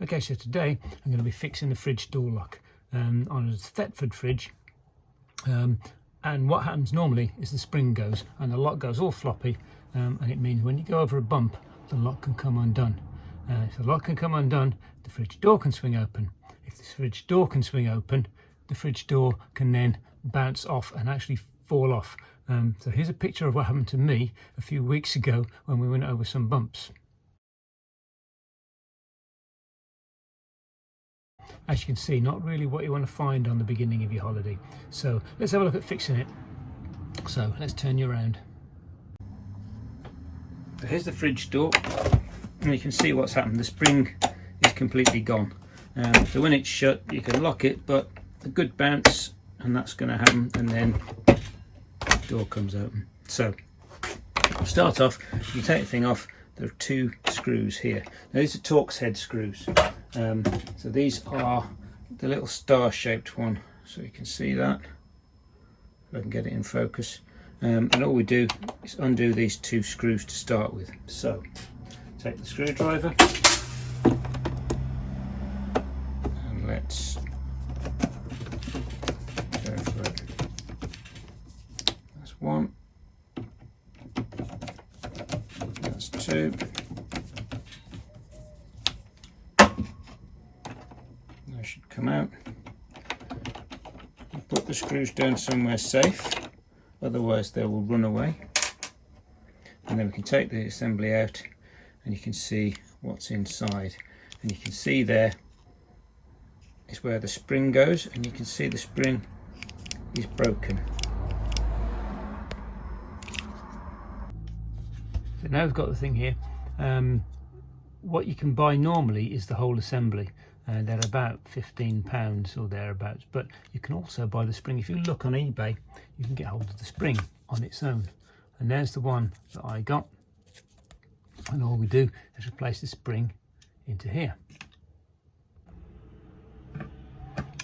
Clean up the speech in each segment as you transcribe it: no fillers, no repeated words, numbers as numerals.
Okay, so today I'm going to be fixing the fridge door lock on a Thetford fridge. And what happens normally is the spring goes and the lock goes all floppy, and it means when you go over a bump, the lock can come undone. If the lock can come undone, the fridge door can swing open. If the fridge door can swing open, the fridge door can then bounce off and actually fall off. So here's a picture of what happened to me a few weeks ago when we went over some bumps. As you can see, not really what you want to find on the beginning of your holiday. So let's have a look at fixing it. So let's turn you around. So here's the fridge door, and you can see what's happened. The spring is completely gone. So when it's shut, you can lock it, but a good bounce, and that's going to happen, and then the door comes open. So start off, you take the thing off. There are two screws here. Now these are Torx head screws. So these are the little star-shaped one. So you can see that. If I can get it in focus. And all we do is undo these two screws to start with. So take the screwdriver and let's go for it. That's one. That's two. They should come out. Put the screws down somewhere safe, otherwise they will run away. And then we can take the assembly out and you can see what's inside. And you can see there is where the spring goes, and you can see the spring is broken. So now we've got the thing here. What you can buy normally is the whole assembly. They're about £15 or thereabouts, but you can also buy the spring. If you look on eBay, you can get hold of the spring on its own. And there's the one that I got. And all we do is replace the spring into here.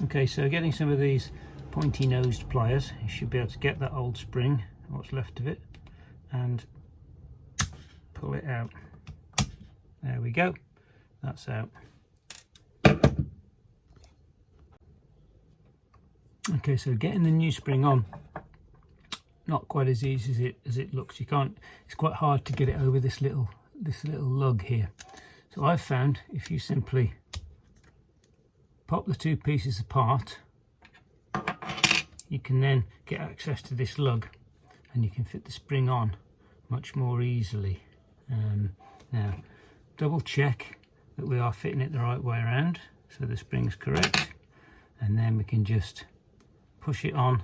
Okay, so getting some of these pointy nosed pliers, you should be able to get that old spring, what's left of it, and pull it out. There we go, that's out. Okay, so getting the new spring on, not quite as easy as it looks. You can't. It's quite hard to get it over this little lug here. So I've found if you simply pop the two pieces apart, you can then get access to this lug, and you can fit the spring on much more easily. Now, double check that we are fitting it the right way around, so the spring's correct, and then we can just push it on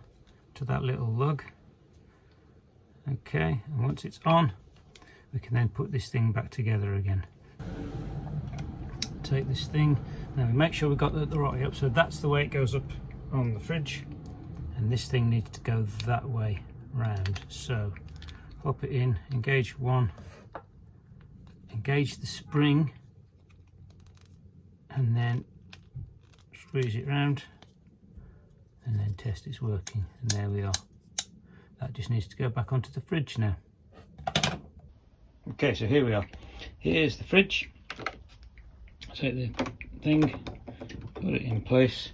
to that little lug. Okay, and once it's on, we can then put this thing back together again. Take this thing, now we make sure we've got the right way up, so that's the way it goes up on the fridge, and this thing needs to go that way round. So pop it in, engage one, engage the spring, and then squeeze it round, and then test it's working, and there we are. That just needs to go back onto the fridge now. Okay, so here we are. Here's the fridge. Take the thing, put it in place,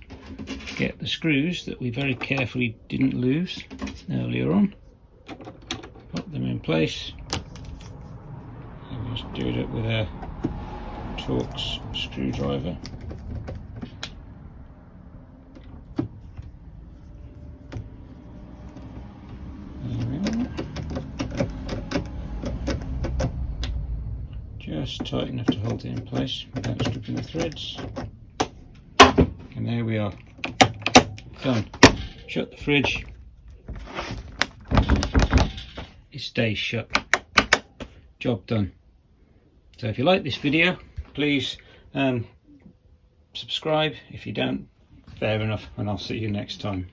get the screws that we very carefully didn't lose earlier on, put them in place, and just do it with a Torx screwdriver. Just tight enough to hold it in place without stripping the threads. And there we are. Done. Shut the fridge. It stays shut. Job done. So if you like this video, please subscribe. If you don't, fair enough, and I'll see you next time.